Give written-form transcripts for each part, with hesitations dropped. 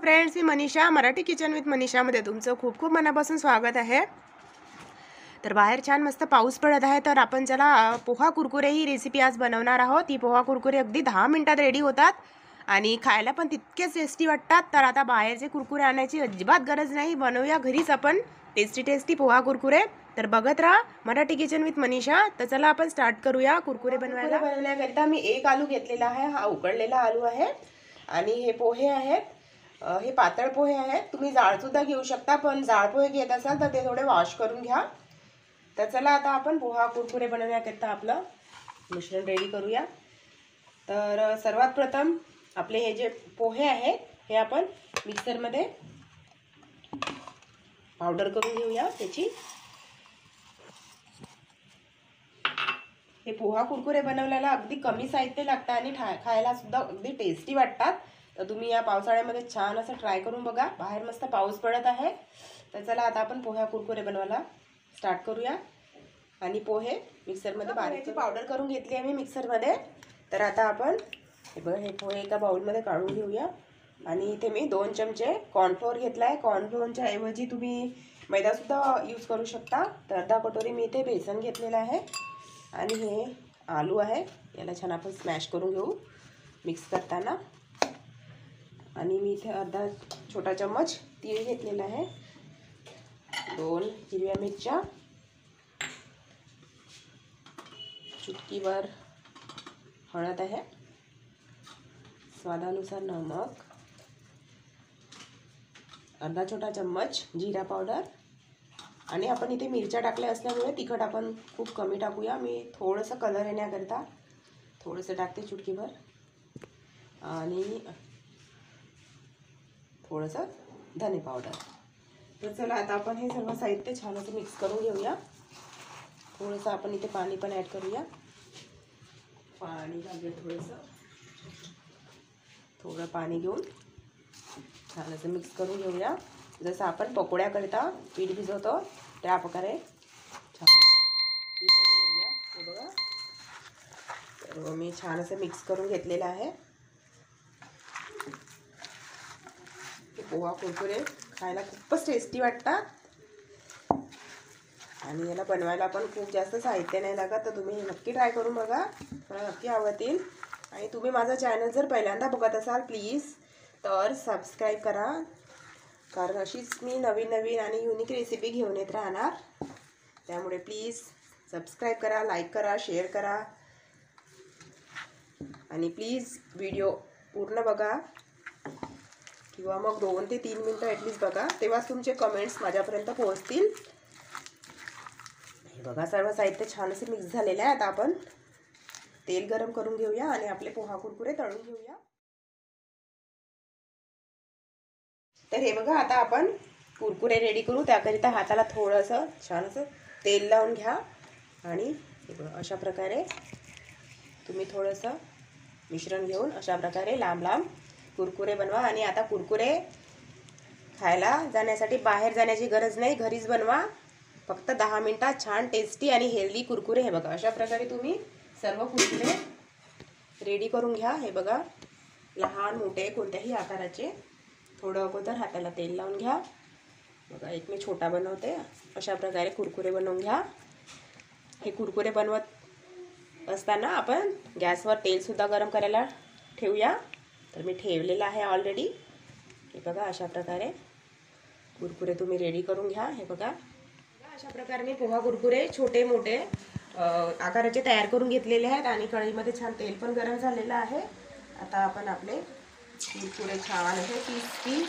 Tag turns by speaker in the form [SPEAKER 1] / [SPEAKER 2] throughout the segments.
[SPEAKER 1] Friends, मी Manisha, Marathi kitchen with मनीषामध्ये तुमचं खूप खूप मनापासून स्वागत आहे। तर बाहेर छान मस्त पाऊस पडत आहे, तर आपण चला पोहा कुरकुरे ही रेसिपी आज बनवणार आहोत। ही पोहा कुरकुरे अगदी 10 मिनिटात रेडी होतात आणि खायला पण तितकेच टेस्टी वाटतात। तर आता बाहेरचे कुरकुरे आणायची अजिबात गरज नाही, बनवूया घरीच आपण टेस्टी पोहा कुरकुरे। तर बघत राहा मराठी किचन विथ मनीषा। तर चला आपण स्टार्ट करूया कुरकुरे बनवण्याकरिता मी 1 आलू घेतलेला आहे, हा उकडलेला आलू आहे आणि हे पोहे आहेत। हे पातळ पोहे आहेत, तुम्ही जाडसुद्धा घेऊ शकता, पण जाड पोहे घेत असाल तर ते थोडे वॉश करून घ्या। तर चला आता आपण पोहा कुरकुरे बनवण्याकरिता आपलं मिश्रण रेडी करूया। तर सर्वात प्रथम आपले हे जे पोहे आहेत हे आपण मिक्सरमध्ये पावडर करून घेऊया त्याची। हे पोहा कुरकुरे बनवल्याला अगदी कमी साहित्य लागतं आणि खायला सुद्धा अगदी टेस्टी वाटतात। तर तुम्ही या पावसाळ्यामध्ये छान असं ट्राय करून बघा। बाहेर मस्त पाऊस पडत आहे, तर चला आता आपण पोहा कुरकुरे बनवायला स्टार्ट करूया। आणि पोहे मिक्सरमध्ये बारीक पावडर करून घेतली आहे मी मिक्सरमध्ये। तर आता आपण हे पोहे एका बाउलमध्ये काढून घेऊया। आणि इथे मी 2 चमचे कॉर्नफ्लोअर घेतला आहे। कॉर्नफ्लोअरच्या ऐवजी तुम्ही मैदासुद्धा यूज करू शकता। तर अर्धा कटोरी मी इथे बेसन घेतलेलं आहे आणि हे आलू आहे, याला छान आपण स्मॅश करून घेऊ मिक्स करताना। आणि मी इथे अर्धा छोटा चम्मच तीळ घेतलेला आहे, 2 हिरव्या मिरच्या, चुटकीभर हळद आहे, स्वादानुसार नमक, अर्धा छोटा चम्मच जीरा पावडर। आणि आपण इथे मिरच्या टाकल्या असल्यामुळे तिखट आपण खूप कमी टाकूया। मी थोडंसं कलर येण्याकरिता थोडंसं टाकते चुटकीभर, आणि थोडंसं धने पावडर। तर चला आता आपण हे सर्व साहित्य छान असं मिक्स करून घेऊया। थोडंसं आपण इथे पाणी पण ॲड करूया, पाणी घालूया, थोडं पाणी घेऊन छान असं मिक्स करून घेऊया। जसं आपण पकोड्याकरिता पीठ भिजवतो त्या प्रकारे छान असं भिजवून घेऊया। हे बघा, तर मी छान असं मिक्स करून घेतलेलं आहे। पोहा कुरकुरे खायला खूपच टेस्टी वाटतात आणि याला बनवायला पण खूप जास्त साहित्य नाही लागत। तर तुम्ही नक्की ट्राय करून बघा, मला नक्की आवडतील। आणि तुम्ही माझा चॅनल जर पहिल्यांदा बघत असाल प्लीज तर सबस्क्राईब करा, कारण अशीच मी नवीन आणि युनिक रेसिपी घेऊन येत राहणार। त्यामुळे प्लीज सबस्क्राईब करा, लाईक करा, शेअर करा आणि प्लीज व्हिडिओ पूर्ण बघा, किंवा मग 2 ते 3 मिनटं ॲटलीस्ट बघा, तेव्हाच तुमचे कमेंट्स माझ्यापर्यंत पोहोचतील। हे बघा, सर्व साहित्य छान असे मिक्स झालेले आहे। आता आपण तेल गरम करून घेऊया आणि आपले पोहा कुरकुरे तळून घेऊया। तर हे बघा, आता आपण कुरकुरे रेडी करू, त्याकरिता हाताला थोडंसं छान असं तेल लावून घ्या। आणि हे बघा, अशा प्रकारे तुम्ही थोडंसं मिश्रण घेऊन अशा प्रकारे लांब कुरकुरे बनवा। आणि आता कुरकुरे खायला जाण्यासाठी बाहेर जाण्याची गरज नाही, घरीच बनवा। फक्त 10 मिनिटात छान टेस्टी आणि हेल्दी कुरकुरे। हे बघा, अशा प्रकारे तुम्ही सर्व कुरकुरे रेडी करून घ्या। हे बघा, लहान मोठे कोणत्याही आकाराचे। थोडं अगोदर हाताला तेल लावून घ्या। बघा, एक मी छोटा बनवते, अशा प्रकारे कुरकुरे बनवून घ्या। हे कुरकुरे बनवत असताना आपण गॅसवर तेलसुद्धा गरम करायला ठेवूया। तर मी ठेवलेलं आहे ऑलरेडी। हे बघा, अशा प्रकारे कुरकुरे तुम्ही रेडी करून घ्या। हे बघा, अशा प्रकारे मी पोहा कुरकुरे छोटे मोठे आकाराचे तयार करून घेतलेले आहेत आणि कढईमध्ये छान तेल पण गरम झालेलं आहे। आता आपण आपले कुरकुरे छान असे क्रिस्पी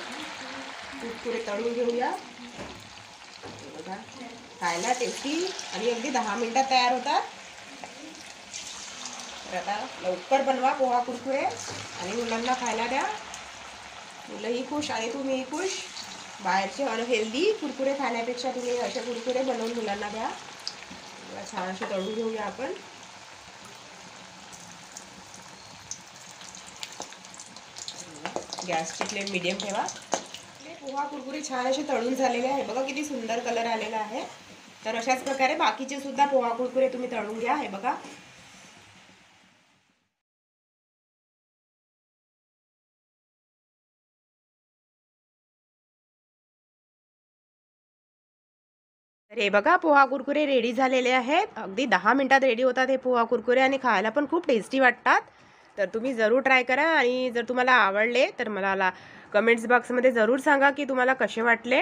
[SPEAKER 1] कुरकुरे तळून घेऊया। बघा, खायला टेस्टी आणि अगदी 10 मिनिटात तयार होतात। तर आता लवकर बनवा पोहा कुरकुरे आणि मुलांना खायला द्या, मुलंही खुश आणि तुम्हीही खुश। बाहेरचे अनहेल्दी कुरकुरे खाण्यापेक्षा तुम्ही असे कुरकुरे बनवून मुलांना द्या। छान असे तळून घेऊया आपण। गॅसची फ्लेम मीडियम ठेवा। पोहा कुरकुरे छान असे तळून झालेले आहे, बघा किती सुंदर कलर आलेला आहे। तर अशाच प्रकारे बाकीचे सुद्धा पोहा कुरकुरे तुम्ही तळून घ्या। हे बघा, तर हे बघा पोहा कुरकुरे रेडी झालेले आहेत. अगदी 10 मिनिटात रेडी होतात हे पोहा कुरकुरे आणि खायला पण खूप टेस्टी वाटतात. तर तुम्ही जरूर ट्राय करा आणि जर तुम्हाला आवडले तर मला कमेंट्स बॉक्समध्ये जरूर सांगा की तुम्हाला कसे वाटले.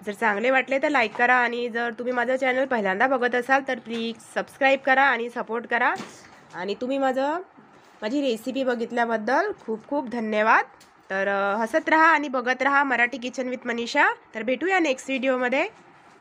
[SPEAKER 1] जर चांगले वाटले तर लाईक करा आणि जर तुम्ही माझं चॅनल पहिल्यांदा बघत असाल तर प्लीज सबस्क्राईब करा आणि सपोर्ट करा. आणि तुम्ही माझी रेसिपी बघितल्याबद्दल खूप खूप धन्यवाद. तर हसत राहा आणि बघत राहा मराठी किचन विथ मनीषा. तर भेटूया नेक्स्ट व्हिडिओमध्ये.